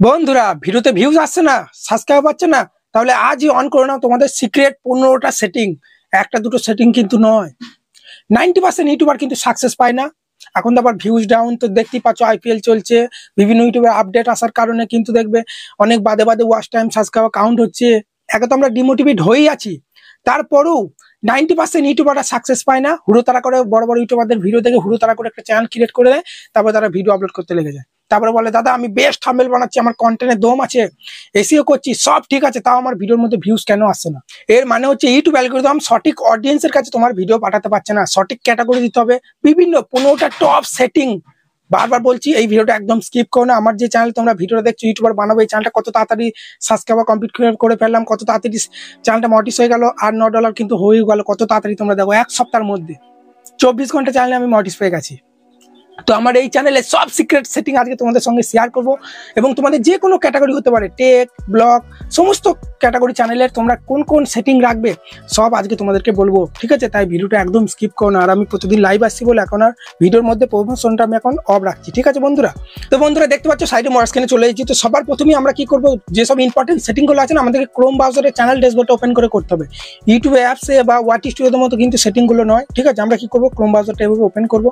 বন্ধুরা ভিডিওতে ভিউজ আসছে না, সাবস্ক্রাইব পাচ্ছে না, তাহলে আজই অন করে নাও তোমাদের সিক্রেট 15টা সেটিং। একটা দুটো সেটিং কিন্তু নয়, 90% ইউটিউবার কিন্তু সাকসেস পায় না। এখন তো আবার ভিউজ ডাউন, তো দেখতেই পাচ্ছ আইপিএল চলছে, বিভিন্ন ইউটিউবের আপডেট আসার কারণে কিন্তু দেখবে অনেক বাদে বাদে ওয়াচ টাইম সাবস্ক্রাইব কাউন্ট হচ্ছে। একে তো আমরা ডিমোটিভেট হয়েই আছি, তারপরেও 90% ইউটিউবাররা সাকসেস পায় না। হুড়োতাড়া করে বড় বড় ইউটিউবারদের ভিডিও দেখে হুড়োতাড়া করে একটা চ্যানেল ক্রিয়েট করে দেয়, তারপরে তারা ভিডিও আপলোড করতে লেগে যায়। তারপরে বলে দাদা আমি বেস্ট থাম্বনেল বানাচ্ছি, আমার কন্টেন্টের দম আছে, এসইও করছি, সব ঠিক আছে, তাও আমার ভিডিওর মধ্যে ভিউজ কেন আসছে না? এর মানে হচ্ছে ইউটিউব অ্যালগরিদম সঠিক অডিয়েন্সের কাছে তোমার ভিডিও পাঠাতে পারছে না। সঠিক ক্যাটাগরি দিতে হবে, বিভিন্ন 15টা টপ সেটিং। বারবার বলছি এই ভিডিওটা একদম স্কিপ করো না। আমার যে চ্যানেল তোমরা ভিডিওটা দেখছো, ইউটিউবার বানাবো, এই চ্যানেলটা কত তাড়াতাড়ি সাবস্ক্রাইবার কমপ্লিট করে ফেললাম, কত তাড়াতাড়ি চ্যানেলটা মটিস হয়ে গেল, আর $9 কিন্তু হয়ে গেল কত তাড়াতাড়ি। তোমরা দেখো এক সপ্তাহের মধ্যে 24 ঘন্টা চ্যানেলে আমি মটিস পেয়ে গেছি। তো আমার এই চ্যানেলে সব সিক্রেট সেটিং আজকে তোমাদের সঙ্গে শেয়ার করব, এবং তোমাদের যে কোনো ক্যাটাগরি হতে পারে, টেক, ব্লগ, সমস্ত ক্যাটাগরি চ্যানেলের তোমরা কোন কোন সেটিং রাখবে সব আজকে তোমাদেরকে বলবো, ঠিক আছে? তাই ভিডিওটা একদম স্কিপ করো না। আর আমি প্রতিদিন লাইভ আসছি বলে এখন আর ভিডিওর মধ্যে প্রমোশনটা আমি এখন অফ রাখছি, ঠিক আছে বন্ধুরা? তো বন্ধুরা দেখতে পাচ্ছ সাইডে মোর স্ক্রিনে চলে এসেছি। তো সবার প্রথমেই আমরা কি করবো, যেসব ইম্পর্টেন্ট সেটিংগুলো আছে না, আমাদেরকে ক্রোম ব্রাউজারে চ্যানেল ড্যাশবোর্ডটা ওপেন করে করতে হবে। ইউটিউব অ্যাপসে বা ওয়াট স্টুডিওর মতো কিন্তু সেটিংগুলো নয়, ঠিক আছে? আমরা কি করবো, ক্রোম ব্রাউজারটা এভাবে ওপেন করবো।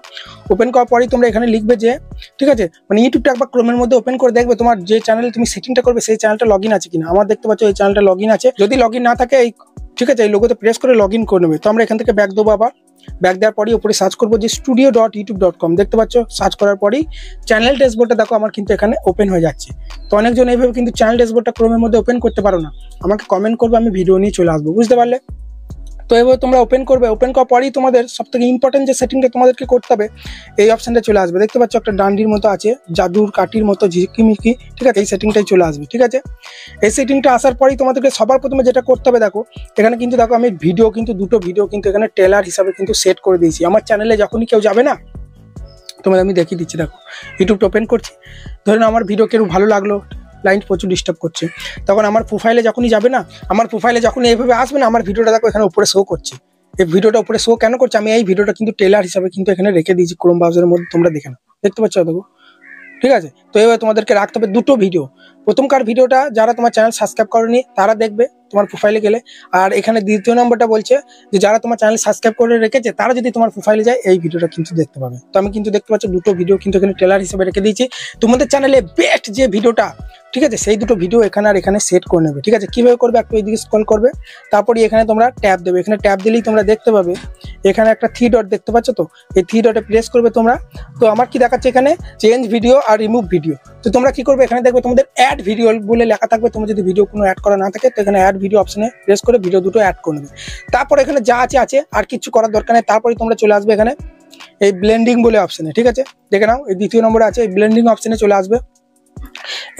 ওপেন করার পরেই তোমরা এখানে লিখবে যে, ঠিক আছে, মানে ইউটিউবটা একবার ক্রোমের মধ্যে ওপেন করে দেখবে তোমার যে চ্যানেলে তুমি সেটিংটা করবে সেই চ্যানেলটা লগ ইন আছে কিনা। আমার দেখতে পাচ্ছ এই চ্যানেলটা লগ ইন আছে। যদি লগ ইন না থাকে, এই ঠিক আছে, এই লোগোতে প্রেস করে লগ ইন করে নেবে। তো আমরা এখান থেকে ব্যাক দেবো। আবার ব্যাক দেওয়ার পরই উপরে সার্চ করবো যে studio.youtube.com, দেখতে পাচ্ছ। সার্চ করার পরই চ্যানেল ড্যাশবোর্ডটা দেখো আমার কিন্তু এখানে ওপেন হয়ে যাচ্ছে। তো অনেকজন এইভাবে কিন্তু চ্যানেল ড্যাশবোর্ডটা ক্রোমের মধ্যে ওপেন করতে পারো না, আমাকে কমেন্ট করবে, আমি ভিডিও নিয়ে চলে আসবো, বুঝতে পারলে? তো এবার তোমরা ওপেন করবে। ওপেন করার পরেই তোমাদের সবথেকে ইম্পর্টেন্ট যে সেটিংটা তোমাদেরকে করতে হবে, এই অপশনটা চলে আসবে। দেখতে পাচ্ছ একটা ডান্ডির মতো আছে, জাদুর কাঠির মতো ঝিকিমিকি, ঠিক আছে? এই সেটিংটাই চলে আসবে, ঠিক আছে? এই সেটিংটা আসার পরেই তোমাদেরকে সবার প্রথমে যেটা করতে হবে, দেখো এখানে কিন্তু দেখো আমি ভিডিও কিন্তু দুটো ভিডিও কিন্তু এখানে ট্রেলার হিসাবে কিন্তু সেট করে দিয়েছি। আমার চ্যানেলে যখনই কেউ যাবে না, তোমাদের আমি দেখিয়ে দিচ্ছি। দেখো ইউটিউবটা ওপেন করছি, ধরেন আমার ভিডিও কেউ ভালো লাগলো, লাইন প্রচুর ডিস্টার্ব করছে, তখন আমার প্রোফাইলে যখনই যাবে না, আমার প্রোফাইলে যখন এইভাবে আসবে না, আমার ভিডিওটা দেখো এখানে উপরে শো করছে। এই ভিডিওটা উপরে শো কেন করছে, আমি এই ভিডিওটা কিন্তু ট্রেলার হিসাবে কিন্তু এখানে রেখে দিয়েছি ক্রোম ব্রাউজারের মধ্যে, তোমরা দেখে নাও, দেখতে পাচ্ছ দেখো, ঠিক আছে? তো এবার তোমাদেরকে রাখতে হবে দুটো ভিডিও। প্রথমকার ভিডিওটা যারা তোমার চ্যানেল সাবস্ক্রাইব করেনি তারা দেখবে তোমার প্রোফাইলে গেলে, আর এখানে দ্বিতীয় নম্বরটা বলছে যে যারা তোমার চ্যানেল সাবস্ক্রাইব করে রেখেছে তারা যদি তোমার প্রোফাইলে যায়, এই ভিডিওটা কিন্তু দেখতে পাবে। তো আমি কিন্তু দেখতে পাচ্ছি দুটো ভিডিও কিন্তু এখানে ট্রেলার হিসেবে রেখে দিয়েছি। তোমাদের চ্যানেলে বেস্ট যে ভিডিওটা, ঠিক আছে, সেই দুটো ভিডিও এখানে আর এখানে সেট করে নেবে, ঠিক আছে? কিভাবে করবে, একটু এইদিকে স্ক্রল করবে, তারপরে এখানে তোমরা ট্যাব দেবে। এখানে ট্যাব দিলেই তোমরা দেখতে পাবে এখানে একটা 3 ডট দেখতে পাচ্ছ, তো এই 3 ডটে প্রেস করবে তোমরা। তো আমার কি দেখাচ্ছে এখানে, চেঞ্জ ভিডিও আর রিমুভ ভিডিও। তো তোমরা কি করবে, এখানে দেখবে তোমাদের অ্যাড ভিডিও বলে লেখা থাকবে। তোমার যদি ভিডিও কোনো অ্যাড করা না থাকে, তো এখানে অ্যাড ভিডিও অপশনে প্রেস করে ভিডিও দুটো অ্যাড করে নেবে। তারপর এখানে যা আছে আর কিছু করার দরকার নেই। তারপরে তোমরা চলে আসবে এখানে এই ব্লেন্ডিং বলে অপশনে, ঠিক আছে? দেখে নাও, এই দ্বিতীয় নম্বরে আছে, এই ব্লেন্ডিং অপশনে চলে আসবে।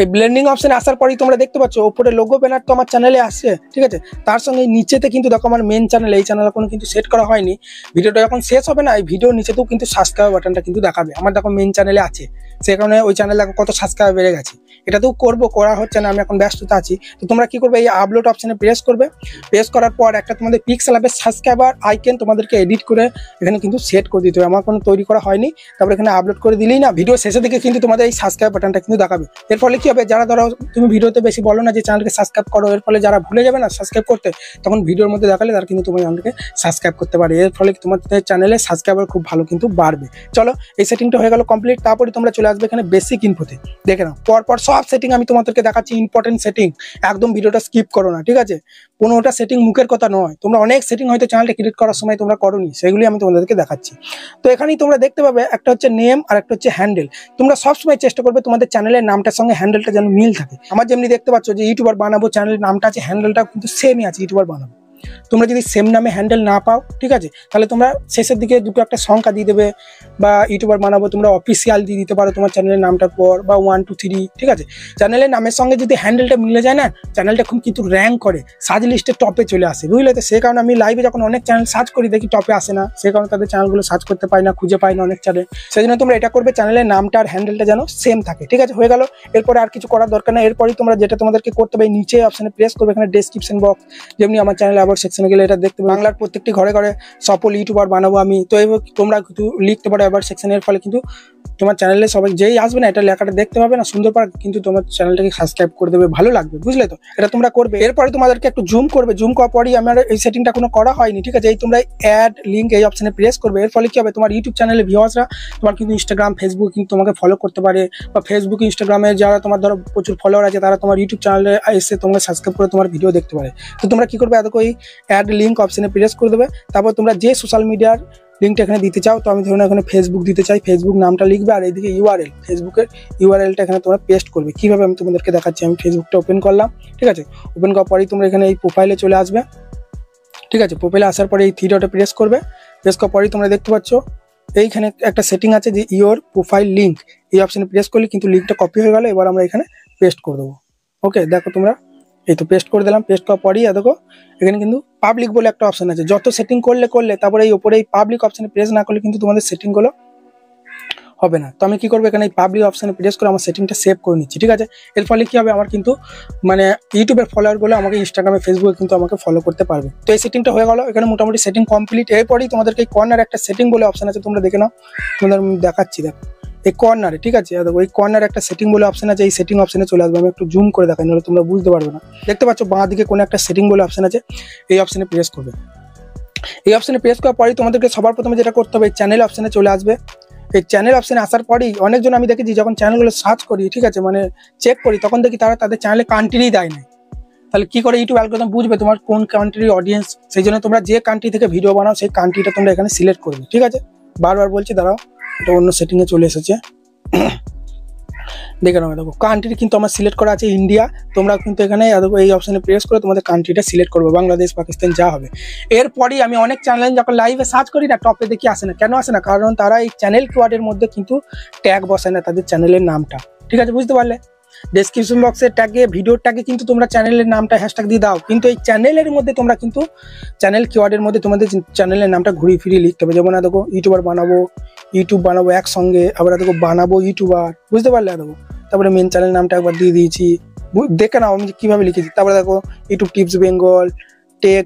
এই ব্লেন্ডিং অপশনে আসার পরেই তোমরা দেখতে পাচ্ছ উপরে লোগো ব্যানার তো আমার চ্যানেলে আসছে, ঠিক আছে? তার সঙ্গে নিচেতে কিন্তু দেখো আমার মেন চ্যানেল, এই চ্যানেল কোনো কিন্তু সেট করা হয়নি। ভিডিওটা যখন শেষ হবে না, এই ভিডিওর নিচেতেও কিন্তু সাবস্ক্রাইব বাটনটা কিন্তু দেখাবে। আমার দেখো মেন চ্যানেলে আছে, সে কারণে ওই চ্যানেলে দেখো কত সাবস্ক্রাইব বেড়ে গেছে। এটাতেও করবো, করা হচ্ছে না, আমি এখন ব্যস্ততা আছি। তো তোমরা কি করবে, এই আপলোড অপশনে প্রেস করবে। প্রেস করার পর একটা তোমাদের পিক্সেল অ্যাপের সাবস্ক্রাইবার আইকন তোমাদেরকে এডিট করে এখানে কিন্তু সেট করে দিতে হবে। আমার কোনো তৈরি করা হয়নি। তারপরে এখানে আপলোড করে দিলেই না, ভিডিও শেষের দিকে কিন্তু তোমাদের এই সাবস্ক্রাইব বাটনটা কিন্তু দেখাবে। এর ফলে কি হবে, যারা ধরো তুমি ভিডিওতে বেশি বলো না যে চ্যানেলকে সাবস্ক্রাইব করো, এর ফলে যারা ভুলে যাবে না সাবস্ক্রাইব করতে, তখন ভিডিওর মধ্যে দেখালে তারা কিন্তু তোমার চ্যানেলকে সাবস্ক্রাইব করতে পারে। এর ফলে তোমাদের চ্যানেলে সাবস্ক্রাইবার খুব ভালো কিন্তু বাড়বে। চলো, এই সেটিংটা হয়ে গেল কমপ্লিট। তারপরে তোমরা চলে আসবে এখানে বেসিক ইনফোতে। দেখে নাও, পরপর সব সেটিং আমি তোমাদেরকে দেখাচ্ছি, ইম্পর্টেন্ট সেটিং, একদম ভিডিওটা স্কিপ করো না, ঠিক আছে? 15টা সেটিং মুখের কথা নয়, তোমরা অনেক সেটিং হয়তো চ্যানেলটা ক্রিয়েট করার সময় তোমরা করোনি, সেগুলি আমি তোমাদেরকে দেখাচ্ছি। তো এখানেই তোমরা দেখতে পাবে একটা হচ্ছে নেম আর একটা হচ্ছে হ্যান্ডেল। তোমরা সবসময় চেষ্টা করবে তোমাদের চ্যানেলের নামটার সঙ্গে হ্যান্ডেলটা যেন মিল থাকে। আমার যেমনি দেখতে পাচ্ছ যে ইউটিউবার বানাবো চ্যানেলের নামটা আছে, হ্যান্ডেলটা কিন্তু সেমই আছে, ইউটিউবার বানাবো। তোমরা যদি সেম নামে হ্যান্ডেল না পাও, ঠিক আছে, তাহলে তোমরা শেষের দিকে দুটো একটা সংখ্যা দিয়ে দেবে, বা ইউটিউবার বানাবো তোমরা অফিসিয়াল দিয়ে দিতে পারো তোমার চ্যানেলের নামটার পর, বা 1 2 3, ঠিক আছে? চ্যানেলের নামের সঙ্গে যদি হ্যান্ডেলটা মিলে যায় না, চ্যানেলটা খুব কিন্তু র্যাঙ্ক করে, সার্চ লিস্টের টপে চলে আসে, বুঝলে? তো সেই কারণে আমি লাইভে যখন অনেক চ্যানেল সার্চ করি দেখি টপে আসে না, সেই কারণে তাদের চ্যানেলগুলো সার্চ করতে পাই না, খুঁজে পাই না অনেক চ্যানেল। সেই জন্য তোমরা এটা করবে, চ্যানেলের নামটা আর হ্যান্ডেলটা যেন সেম থাকে, ঠিক আছে? হয়ে গেল। এরপরে আর কিছু করার দরকার নেই। এরপরই তোমরা যেটা তোমাদেরকে করতে হবে, নিচে অপশনে প্রেস করবে, এখানে ডেসক্রিপশন বক্স, যেমনি আমার চ্যানেলে আবার সেকশনে গেলে এটা দেখতে পাবে, বাংলার প্রত্যেকটি ঘরে ঘরে সফল ইউটিউবার বানাবো আমি। তো এইভাবে তোমরা কিন্তু লিখতে পারো আবার সেকশনের, ফলে কিন্তু তোমার চ্যানেলে সবাই যেই আসবে না এটা লেখাটা দেখতে পাবে না সুন্দর পারে, কিন্তু তোমার চ্যানেলটাকে সাবস্ক্রাইব করে দেবে, ভালো লাগবে, বুঝলে তো? এটা তোমরা করবে। এরপরে তোমাদেরকে একটু জুম করবে, জুম করার পরই আমার এই সেটিংটা কোনো করা হয়নি, ঠিক আছে? এই তোমরা অ্যাড লিঙ্ক এই অপশনে প্রেস করবে। এর ফলে কি হবে, তোমার ইউটিউব চ্যানেলে ভিউয়ার্সরা তোমার কিন্তু ইনস্টাগ্রাম ফেসবুক কিন্তু তোমাকে ফলো করতে পারে, বা ফেসবুক ইনস্টাগ্রামে যারা তোমার ধরো প্রচুর ফলোয়ার আছে তারা তোমার ইউটিউব চ্যানেলে এসে তোমাকে সাবস্ক্রাইব করে তোমার ভিডিও দেখতে পারে। তো তোমরা কি করবে, এত ওই অ্যাড লিঙ্ক অপশনে প্রেস করে দেবে। তারপর তোমরা যে সোশ্যাল মিডিয়ার লিঙ্কটা এখানে দিতে চাও, তো আমি ধরুন এখানে ফেসবুক দিতে চাই, ফেসবুক নামটা লিখবে, আর এইদিকে ইউআরএল, ফেসবুকের ইউআরএলটা এখানে তোমরা পেস্ট করবে। কিভাবে আমি তোমাদেরকে দেখাচ্ছি। আমি ফেসবুকটা ওপেন করলাম, ঠিক আছে? ওপেন করার পরেই তোমরা এখানে এই প্রোফাইলে চলে আসবে, ঠিক আছে? প্রোফাইলে আসার পরে এই থ্রি ডটে প্রেস করবে। প্রেস করার পরেই তোমরা দেখতে পাচ্ছ এইখানে একটা সেটিং আছে যে ইওর প্রোফাইল লিঙ্ক, এই অপশনে প্রেস করলে কিন্তু লিঙ্কটা কপি হয়ে গেল। এবার আমরা এখানে পেস্ট করে দেবো। ওকে, দেখো তোমরা এই তো পেস্ট করে দিলাম। পেস্ট করার পরেই দেখো এখানে কিন্তু পাবলিক বলে একটা অপশন আছে। যত সেটিং করলে তারপরে এই উপরে এই পাবলিক অপশনে প্রেস না করলে কিন্তু তোমাদের সেটিংগুলো হবে না। তো আমি কি করবো, এখানে এই পাবলিক অপশনে প্রেস করে আমার সেটিংটা সেভ করে নিচ্ছি, ঠিক আছে? এর ফলে কি হবে, আমার কিন্তু মানে ইউটিউবের ফলোয়ারগুলো আমাকে ইনস্টাগ্রামে ফেসবুকে কিন্তু আমাকে ফলো করতে পারবে। তো এই সেটিংটা হয়ে গেল, এখানে মোটামুটি সেটিং কমপ্লিট। এরপরেই তোমাদেরকে এই কর্নার একটা সেটিং বলে অপশন আছে, তোমরা দেখে নাও। তোমাদের আমি দেখাচ্ছি, দেখো এই কর্নারে, ঠিক আছে? দেখো এই কর্নারে একটা সেটিং বলে অপশন আছে, এই সেটিং অপশনে চলে আসবে। আমি একটু জুম করে দেখাই, নাহলে তোমরা বুঝতে পারবে না। দেখতে পাচ্ছ বাঁ দিকে কোনো একটা সেটিং বলে অপশন আছে, এই অপশনে প্রেস করবে। এই অপশনে প্রেস করার পরেই তোমাদেরকে সবার প্রথমে যেটা করতে হবে, চ্যানেল অপশনে চলে আসবে। এই চ্যানেল অপশনে আসার পরেই অনেকজন আমি দেখেছি যখন চ্যানেলগুলো সার্চ করি, ঠিক আছে, মানে চেক করি, তখন দেখি তারা তাদের চ্যানেলে কান্ট্রি দেয় না। তাহলে কি করে ইউটিউব অ্যালগরিদম বুঝবে তোমার কোন কান্ট্রির অডিয়েন্স? সেই জন্য তোমরা যে কান্ট্রি থেকে ভিডিও বানাও সেই কান্ট্রিটা তোমরা এখানে সিলেক্ট করবে, ঠিক আছে? বারবার বলছি, দাঁড়াও, এটা অন্য সেটিংয়ে চলে এসেছে, দেখে নাও। দেখো কান্ট্রি কিন্তু আমার সিলেক্ট করা আছে ইন্ডিয়া। তোমরা কিন্তু এখানে এই অপশনে প্রেস করে তোমাদের কান্ট্রিটা সিলেক্ট করবে, বাংলাদেশ, পাকিস্তান যা হবে। এরপরেই আমি অনেক চ্যানেল যখন লাইভে সার্চ করি না, টপে দেখি আসে না। কেন আসে না? কারণ তারা এই চ্যানেল কিওয়ার্ডের মধ্যে কিন্তু ট্যাগ বসায় না তাদের চ্যানেলের নামটা, ঠিক আছে? বুঝতে পারলে? ডেসক্রিপশন বক্সের ট্যাগে, ভিডিওর ট্যাগে কিন্তু তোমরা চ্যানেলের নামটা হ্যাশট্যাগ দিয়ে দাও, কিন্তু এই চ্যানেলের মধ্যে তোমরা কিন্তু চ্যানেল কিওয়ার্ডের মধ্যে তোমাদের চ্যানেলের নামটা ঘুরিয়ে ফিরিয়ে লিখতে হবে। যেমন দেখো ইউটিউবার বানাবো, ইউটিউব বানাবো একসঙ্গে, আবার দেখো বানাবো ইউটিউবার, বুঝতে পারলে? দেখো তারপরে মেন চ্যানেল নামটা একবার দিয়ে দিয়েছি, দেখে নাও আমি কিভাবে লিখেছি। তারপরে দেখো YouTube tips Bengal, take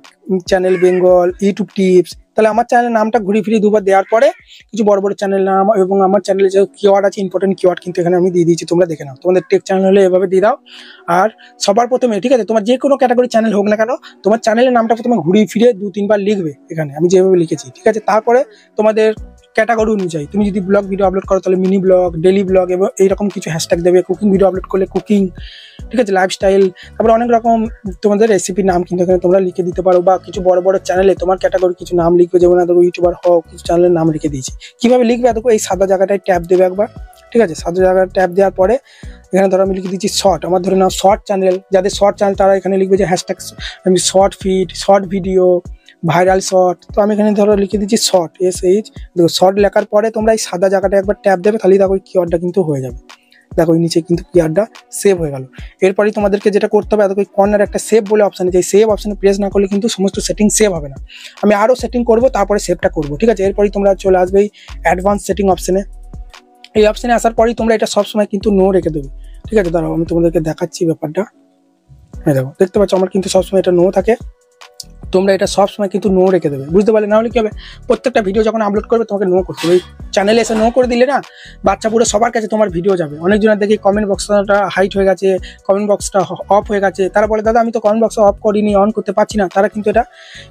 channel Bengal, YouTube tips. তাহলে আমার চ্যানেলের নামটা ঘুরে ফিরে দুবার দেওয়ার পরে কিছু বড় বড় চ্যানেল নাম এবং আমার চ্যানেলে যে কিওয়ার্ড আছে, ইম্পর্টেন্ট কিওয়ার্ড কিন্তু এখানে আমি দিয়ে দিয়েছি, তোমরা দেখে নাও। তোমাদের টেক চ্যানেল হলে এভাবে দিয়ে দাও। আর সবার প্রথমে, ঠিক আছে, তোমার যে কোনো ক্যাটাগরি চ্যানেল হোক না কেন, তোমার চ্যানেলের নামটা প্রথমে ঘুরিয়ে ফিরে 2-3 বার লিখবে এখানে, আমি যেভাবে লিখেছি, ঠিক আছে? তারপরে তোমাদের ক্যাটাগরি অনুযায়ী তুমি যদি ব্লগ ভিডিও আপলোড করো তাহলে মিনি ব্লগ, ডেলি ব্লগ এবং এইরকম কিছু হ্যাশট্যাগ দেবে। কুকিং ভিডিও আপলোড করলে কুকিং, ঠিক আছে, লাইফস্টাইল, তারপরে অনেক রকম তোমাদের রেসিপির নাম কিন্তু এখানে তোমরা লিখে দিতে পারো। বা কিছু বড় বড় চ্যানেলে তোমার ক্যাটাগরি কিছু নাম লিখবে, যেমন দেখো ইউটিউবার হও, কিছু চ্যানেলের নাম লিখে দিয়েছি। কিভাবে লিখবে দেখো, এই সাদা জায়গাটায় ট্যাপ দেবে একবার, ঠিক আছে? সাদা জায়গায় ট্যাপ দেওয়ার পরে এখানে ধরো আমি লিখে দিচ্ছি শর্ট, আমার ধরে নাও শর্ট চ্যানেল। যাদের শর্ট চ্যানেল তারা এখানে লিখবে যে হ্যাশট্যাগ আমি short feed, short video, viral short. তো আমি এখানে ধরো লিখে দিচ্ছি শর্ট, SH। দেখো শর্ট লেখার পরে তোমরা এই সাদা জায়গাটা একবার ট্যাপ দেবে, তাহলেই দেখো কিওয়ার্ডটা কিন্তু হয়ে যাবে। দেখো এই নিচে কিন্তু কিওয়ার্ডটা সেভ হয়ে গেল। এরপরেই তোমাদেরকে যেটা করতে হবে, দেখো কর্নার একটা সেভ বলে অপশন আছে, এই সেভ অপশনে প্রেস না করলে কিন্তু সমস্ত সেটিং সেভ হবে না। আমি আরও সেটিং করবো, তারপরে সেভটা করবো, ঠিক আছে? এরপরেই তোমরা চলে আসবে এই অ্যাডভান্স সেটিং অপশনে। এই অপশনে আসার পরেই তোমরা এটা সবসময় কিন্তু নো রেখে দেবে, ঠিক আছে? দাঁড়াও আমি তোমাদেরকে দেখাচ্ছি ব্যাপারটা। হ্যাঁ দেখো, দেখতে পাচ্ছ আমার কিন্তু সবসময় এটা নো থাকে। তোমরা এটা সবসময় কিন্তু নো রেখে দেবে, বুঝতে পারলে? না হলে কি হবে, প্রত্যেকটা ভিডিও যখন আপলোড করবে তোমাকে নো করতে হবে। চ্যানেলে এসে নো করে দিলে না, বাচ্চা পুরো সবার কাছে তোমার ভিডিও যাবে। অনেকজনের দেখি কমেন্ট বক্সটা হাইট হয়ে গেছে, কমেন্ট বক্সটা অফ হয়ে গেছে, তারা বলে দাদা আমি তো কমেন্ট বক্স অফ করিনি, অন করতে পারছি না। তারা কিন্তু এটা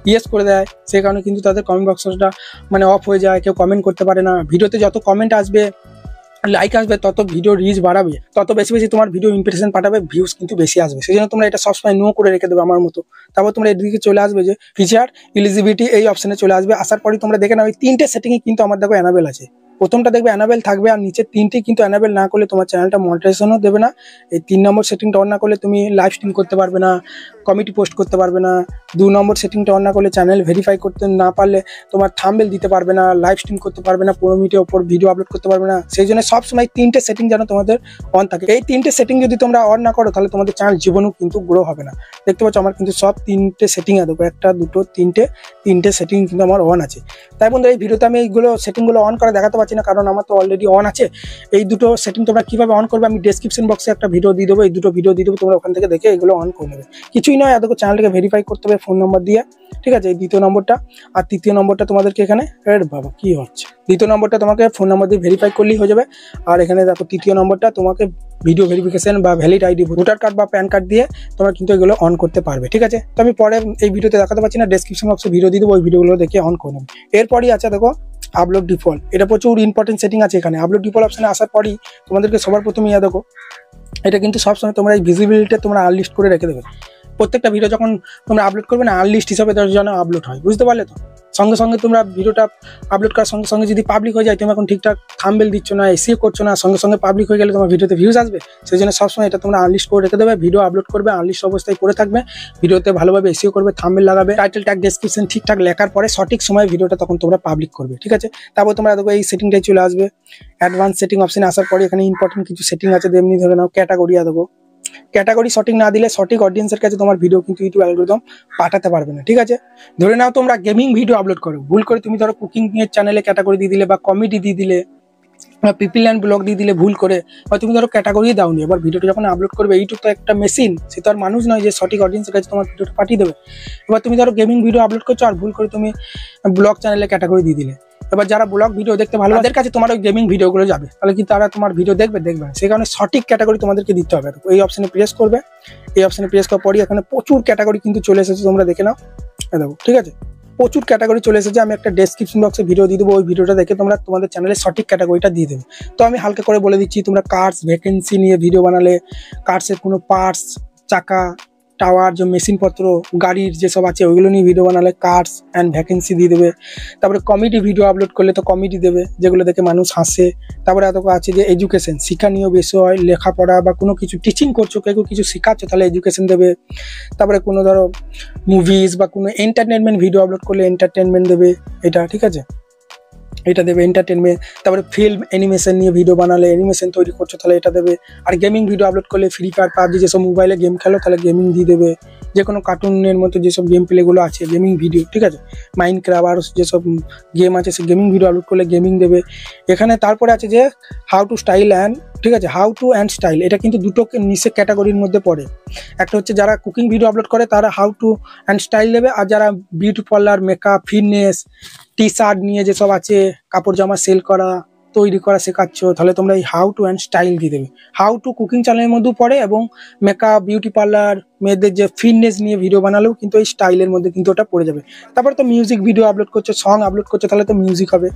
ইয়েস করে দেয়, সেই কারণে কিন্তু তাদের কমেন্ট বক্সটা মানে অফ হয়ে যায়, কেউ কমেন্ট করতে পারে না। ভিডিওতে যত কমেন্ট আসবে, লাইক আসবে, তত ভিডিও রিচ বাড়াবে, তত বেশি বেশি তোমার ভিডিও ইমপ্রেশন পাঠাবে, ভিউজ কিন্তু বেশি আসবে। সেই জন্য তোমরা এটা সবসময় নো করে রেখে দেবে আমার মতো। তারপর তোমরা এদিকে চলে আসবে যে ফিচার এলিজিবিলিটি, এই অপশনে চলে আসবে। আসার পরে তোমরা দেখে নাও এই 3টে সেটিংই কিন্তু আমার দেখো অ্যানাবেল আছে। প্রথমটা দেখবে অ্যানাবেল থাকবে, আর নিচে 3টি কিন্তু অ্যানাবেল না করলে তোমার চ্যানেলটা মনিটাইজেশনও দেবে না। এই 3 নম্বর সেটিংটা অন না করলে তুমি লাইভ স্ট্রিম করতে পারবে না, কমিটি পোস্ট করতে পারবে না। 2 নম্বর সেটিংটা অন না করলে চ্যানেল ভেরিফাই করতে না পারলে তোমার থাম্বনেল দিতে পারবে না, লাইভ স্ট্রিম করতে পারবে না, 15 মিনিটের ওপর ভিডিও আপলোড করতে পারবে না। সেই জন্য সবসময় 3টে সেটিং যেন তোমাদের অন থাকে। এই 3টে সেটিং যদি তোমরা অন না করো তাহলে তোমাদের চ্যানেল জীবনেও কিন্তু গ্রো হবে না। দেখতে পাচ্ছ আমার কিন্তু সব 3টে সেটিং আছে, 1, 2, 3টে সেটিং কিন্তু আমার অন আছে। তাই বন্ধু এই ভিডিওতে আমি এইগুলো সেটিংগুলো অন করে দেখাতে পারছি পারছি না, কারণ আমার তো অলরেডি অন আছে। এই দুটো সেটিং তোমরা কিভাবে অন করবে আমি ডেসক্রিপশন বক্সে একটা ভিডিও দিয়ে দেবো, এই দুটো ভিডিও দিয়ে দেবো, তোমরা ওখান থেকে দেখে এগুলো অন করে নেবে। কিছুই নয়, এত চ্যানেলটাকে ভেরিফাই করতে হবে ফোন নম্বর দিয়ে, ঠিক আছে, এই দ্বিতীয় নম্বরটা। আর তৃতীয় নম্বরটা তোমাদেরকে এখানে বাবা কি হচ্ছে, দ্বিতীয় নম্বরটা তোমাকে ফোন নম্বর দিয়ে ভেরিফাই করলেই হয়ে যাবে। আর এখানে দেখো তৃতীয় নম্বরটা তোমাকে ভিডিও ভেরিফিকেশন বা ভ্যালিড আইডি, ভোটার কার্ড বা প্যান কার্ড দিয়ে তোমরা কিন্তু এগুলো অন করতে পারবে, ঠিক আছে। তো আমি পরে এই ভিডিওতে দেখাতে পারছি না, ডেসক্রিপশন বক্সে ভিডিও দিয়ে দেবো, ওই ভিডিওগুলো দেখে অন করে নেবে। এরপরই আছে দেখো আপলোড ডিফল্ট, এটা প্রচুর ইম্পর্টেন্ট সেটিং আছে এখানে। আপলোড ডিফল্ট অপশনে আসার পরই তোমাদেরকে সবার প্রথমে দেখো এটা কিন্তু সবসময় তোমরা এই ভিজিবিলিটি তোমরা আনলিস্ট করে রেখে দেবে। প্রত্যেকটা ভিডিও যখন তোমরা আপলোড করবে না, আনলিস্ট হিসাবে যেন আপলোড হয়, বুঝতে পারলে তো। সঙ্গে সঙ্গে তোমরা ভিডিওটা আপলোড করার সঙ্গে সঙ্গে যদি পাবলিক হয়ে যায়, তুমি এখন ঠিকঠাক থাম্বনেল দিচ্ছ না, এসইও করছো না, সঙ্গে সঙ্গে পাবলিক হয়ে গেলে তোমার ভিডিওতে ভিউজ আসবে। সেই জন্য সবসময় এটা তোমরা আনলিস্ট করে রেখে দেবে। ভিডিও আপলোড করবে আনলিস্ট অবস্থায় পড়ে থাকবে, ভিডিওতে ভালোভাবে এসইও করবে, থাম্বনেল লাগাবে, টাইটেল ট্যাগ ডেসক্রিপশন ঠিকঠাক লেখার পরে সঠিক সময় ভিডিওটা তখন তোমরা পাবলিক করবে, ঠিক আছে। তারপর তোমরা দেখো এই সেটিংটাই চলে আসবে। অ্যাডভান্স সেটিং অপশনে আসার পরে এখানে ইম্পর্টেন্ট কিছু সেটিং আছে, এমনি ধরে নাও ক্যাটাগরি দেবো। ক্যাটাগরি সঠিক না দিলে সঠিক অডিয়েন্সের কাছে তোমার ভিডিও কিন্তু ইউটিউব অ্যালগরিদম পাঠাতে পারবে না, ঠিক আছে। ধরে নাও তোমরা গেমিং ভিডিও আপলোড করো, ভুল করে তুমি ধরো কুকিং এর চ্যানেলে ক্যাটাগরি দিয়ে দিলে, বা কমেডি দিয়ে দিলে, বা পিপল অ্যান্ড ব্লগ দিয়ে দিলে ভুল করে, বা তুমি ধরো ক্যাটাগরি দাওনি, এবার ভিডিওটা যখন আপলোড করবে, ইউটিউব তো একটা মেশিন, সে তো আর মানুষ নয় যে সঠিক অডিয়েন্সের কাছে তোমার ভিডিওটা পাঠিয়ে দেবে। এবার তুমি ধরো গেমিং ভিডিও আপলোড করছো আর ভুল করে তুমি ব্লগ চ্যানেলে ক্যাটাগরি দিয়ে দিলে, এবার যারা ব্লগ ভিডিও দেখতে ভালো তাদের কাছে তোমার ওই গেমিং ভিডিওগুলো যাবে, তাহলে কি তারা তোমার ভিডিও দেখবে না। সেই কারণে সঠিক ক্যাটাগরি তোমাদেরকে দিতে হবে। এই অপশনে প্রেস করবে, এই অপশনে প্রেস করার পরই এখানে প্রচুর ক্যাটাগরি কিন্তু চলে এসেছে, তোমরা দেখে নাও, দেখো, ঠিক আছে, প্রচুর ক্যাটাগরি চলে এসেছে। আমি একটা ডেসক্রিপশন বক্সে ভিডিও দিয়ে দেবো, ওই ভিডিওটা দেখে তোমরা তোমাদের চ্যানেলে সঠিক ক্যাটাগরিটা দিয়ে দেবে। তো আমি হালকা করে বলে দিচ্ছি, তোমরা কার্স ভ্যাকেন্সি নিয়ে ভিডিও বানালে, কার্সের কোনো পার্টস, চাকা, টাওয়ার, যে মেশিনপত্র, গাড়ির যেসব আছে ওইগুলো নিয়ে ভিডিও বানালে কার্স অ্যান্ড ভ্যাকেন্সি দিয়ে দেবে। তারপরে কমেডি ভিডিও আপলোড করলে তো কমেডি দেবে, যেগুলো দেখে মানুষ হাসে। তারপরে এত আছে যে এডুকেশন, শিক্ষা নিয়ে বিষয়, লেখাপড়া বা কোনো কিছু টিচিং করছো, কেউ কিছু শেখাচ্ছ, তাহলে এডুকেশন দেবে। তারপরে কোনো ধরো মুভিজ বা কোনো এন্টারটেনমেন্ট ভিডিও আপলোড করলে এন্টারটেনমেন্ট দেবে, এটা ঠিক আছে, এটা দেবে এন্টারটেনমেন্ট। তারপরে ফিল্ম অ্যানিমেশন নিয়ে ভিডিও বানালে, অ্যানিমেশন তৈরি করছো, তাহলে এটা দেবে। আর গেমিং ভিডিও আপলোড করলে ফ্রি ফায়ার, পাবজি যেসব মোবাইলে গেম খেলো, তাহলে গেমিং দিয়ে দেবে। যে কোনো কার্টুনের মতো যেসব গেম প্লেগুলো আছে গেমিং ভিডিও, ঠিক আছে, মাইনক্রাফট আর যেসব গেম আছে সে গেমিং ভিডিও আপলোড করলে গেমিং দেবে এখানে। তারপরে আছে যে হাউ টু স্টাইল অ্যান্ড, ঠিক আছে, হাউ টু অ্যান্ড স্টাইল, এটা কিন্তু দুটো নিচে ক্যাটাগরির মধ্যে পড়ে। একটা হচ্ছে যারা কুকিং ভিডিও আপলোড করে তারা হাউ টু অ্যান্ড স্টাইল দেবে, আর যারা beauty parlour, makeup, fitness, T shirt নিয়ে যেসব আছে, কাপড় জামা সেল করা, তৈরি করা শেখাচ্ছ, তাহলে তোমরা এই হাউ টু অ্যান্ড স্টাইল দিয়ে দেবে। হাউ টু কুকিং চ্যানেলের মধ্যেও পড়ে, এবং মেকআপ, বিউটি পার্লার, মেয়েদের যে ফিটনেস নিয়ে ভিডিও বানালেও কিন্তু এই স্টাইলের মধ্যে কিন্তু ওটা পড়ে যাবে। তারপরে তো মিউজিক ভিডিও আপলোড করছো, সং আপলোড করছো, তাহলে তো মিউজিক হবে।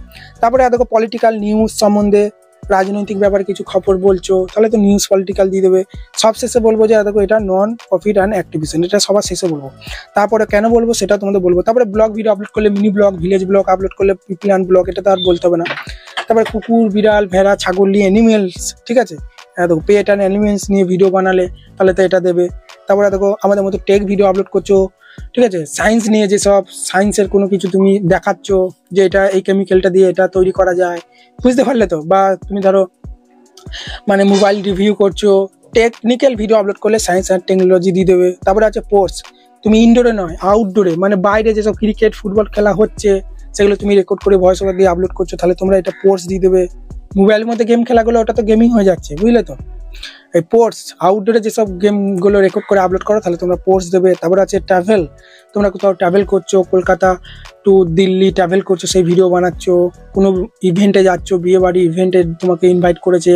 তারপরে দেখো পলিটিক্যাল নিউজ সম্বন্ধে, রাজনৈতিক ব্যাপারে কিছু খবর বলছো, তাহলে তো নিউজ পলিটিক্যাল দিয়ে দেবে। সব শেষে বলবো যে দেখো এটা নন প্রফিট অ্যান্ড অ্যাক্টিভিশন, এটা সবার শেষে বলবো। তারপরে কেন বলবো সেটা তোমাদের বলবো। তারপরে ব্লগ ভিডিও আপলোড করলে, mini blog, village blog upload করলে, পিপল অ্যান্ড ব্লগ, এটা তো আর বলতে হবে না। তারপরে কুকুর, বিড়াল, ভেড়া, ছাগল নিয়ে অ্যানিমেলস, ঠিক আছে, দেখো পেট অ্যান্ড অ্যানিমেলস নিয়ে ভিডিও বানালে তাহলে তো এটা দেবে। তারপরে দেখো আমাদের মতো টেক ভিডিও আপলোড করছো, ঠিক আছে, সায়েন্স নিয়ে যেসব সায়েন্সের কোনো কিছু তুমি দেখাচ্ছ যে এটা এই কেমিক্যালটা দিয়ে এটা তৈরি করা যায়, বুঝতে পারলে তো। বা তুমি ধরো মানে মোবাইল রিভিউ করছো, টেকনিক্যাল ভিডিও আপলোড করলে সায়েন্স অ্যান্ড টেকনোলজি দিয়ে দেবে। তারপরে আছে পোস্ট, তুমি ইনডোরে নয় আউটডোরে, মানে বাইরে যেসব ক্রিকেট, ফুটবল খেলা হচ্ছে সেগুলো তুমি রেকর্ড করে ভয়েস ওভার দিয়ে আপলোড করছো, তাহলে তোমরা এটা পোস্ট দিয়ে দেবে। মোবাইলের মধ্যে গেম খেলাগুলো ওটা তো গেমিং হয়ে যাচ্ছে, বুঝলে তো। এই পোস্ট আউটডোরে যেসব গেমগুলো রেকর্ড করে আপলোড করো, তাহলে তোমরা পোস্ট দেবে। তারপর আছে ট্রাভেল, তোমরা কোথাও ট্রাভেল করছো, কলকাতা টু দিল্লি ট্রাভেল করছো, সেই ভিডিও বানাচ্ছ, কোনো ইভেন্টে যাচ্ছ, বিয়ে বাড়ি ইভেন্টে তোমাকে ইনভাইট করেছে,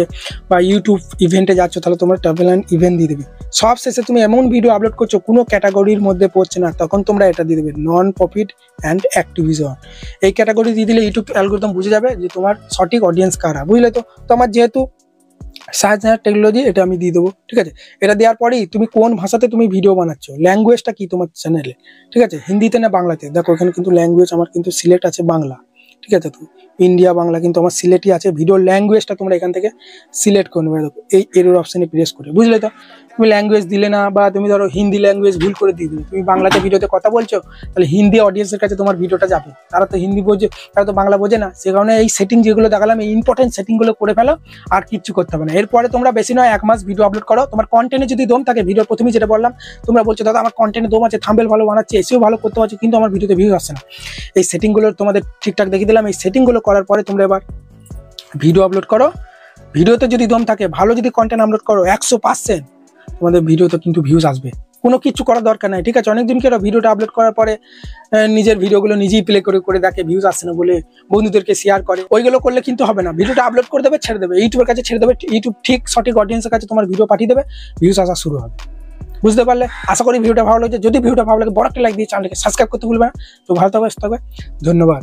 বা ইউটিউব ইভেন্টে যাচ্ছ, তাহলে তোমরা ট্রাভেল অ্যান্ড ইভেন্ট দিয়ে দেবে। সব শেষে তুমি এমন ভিডিও আপলোড করছো কোনো ক্যাটাগরির মধ্যে পড়ছে না, তখন তোমরা এটা দিয়ে দেবে নন প্রফিট অ্যান্ড অ্যাক্টিভিশন। এই ক্যাটাগরি দিয়ে দিলে ইউটিউব অ্যালগরিদম বুঝে যাবে যে তোমার সঠিক অডিয়েন্স কারা, বুঝলে তো। আমার যেহেতু সায়েন্স অ্যান্ড টেকনোলজি, এটা আমি দিয়ে দেবো, ঠিক আছে। এটা দেওয়ার পরেই তুমি কোন ভাষাতে তুমি ভিডিও বানাচ্ছ, ল্যাঙ্গুয়েজটা কি তোমার চ্যানেলে, ঠিক আছে, হিন্দিতে না বাংলাতে। দেখো এখানে কিন্তু ল্যাঙ্গুয়েজ আমার কিন্তু সিলেক্ট আছে বাংলা, ঠিক আছে, তো ইন্ডিয়া বাংলা কিন্তু আমার সিলেক্টই আছে। ভিডিও ল্যাঙ্গুয়েজটা তোমরা এখান থেকে সিলেক্ট করে নেবে, দেখো এই এরর অপশনে প্রেস করে, বুঝলে তো। তুমি ল্যাঙ্গুয়েজ দিলে না, বা তুমি ধরো হিন্দি ল্যাঙ্গুয়েজ ভুল করে দিয়ে দিলে, তুমি বাংলাতে ভিডিওতে কথা বলছো, তাহলে হিন্দি অডিয়েন্সের কাছে তোমার ভিডিওটা যাবে, তারা তো হিন্দি বোঝে, তারা তো বাংলা বোঝে না। সে কারণে এই সেটিং যেগুলো দেখালাম, এই ইম্পর্টেন্ট সেটিংগুলো করে ফেলো, আর কিচ্ছু করতে হবে না। এরপরে তোমরা বেশি নয় 1 মাস ভিডিও আপলোড করো, তোমার কন্টেন্টে যদি দম থাকে, ভিডিওর প্রথমেই যেটা বললাম, তোমরা বলছো দাদা আমার কন্টেন্টে দম আছে, থাম্বনেল ভালো বানাচ্ছে, এসেও ভালো করতে পারছি, কিন্তু আমার ভিডিওতে ভিউ আসছে না। এই সেটিংগুলো তোমাদের ঠিকঠাক দেখিয়ে দিলাম। এই সেটিংগুলো করার পরে তোমরা এবার ভিডিও আপলোড করো, ভিডিওতে যদি দম থাকে, ভালো যদি কন্টেন্ট আপলোড করো 100% তোমাদের ভিডিওতে কিন্তু ভিউজ আসবে, কোনো কিছু করার দরকার নাই। ঠিক আছে, অনেকদিন কেন ভিডিওটা আপলোড করার পরে নিজের ভিডিওগুলো নিজেই প্লে করে করে দেখে, ভিউজ আসছে না বলে বন্ধুদেরকে শেয়ার করে, ওইগুলো করলে কিন্তু হবে না। ভিডিওটা আপলোড করে দেবে, ছেড়ে দেবে, ইউটিউবের কাছে ছেড়ে দেবে, ইউটিউব ঠিক সঠিক অডিয়েন্সের কাছে তোমার ভিডিও পাঠিয়ে দেবে, ভিউজ আসা শুরু হবে। বুঝতে পারলে? আশা করি ভিডিওটা ভালো লাগছে। যদি ভিডিওটা ভালো লাগে বড় একটা লাইক দিয়ে চ্যানেলটাকে সাবস্ক্রাইব করতে ভুলবে না। তো ভালো থাকবে, ধন্যবাদ।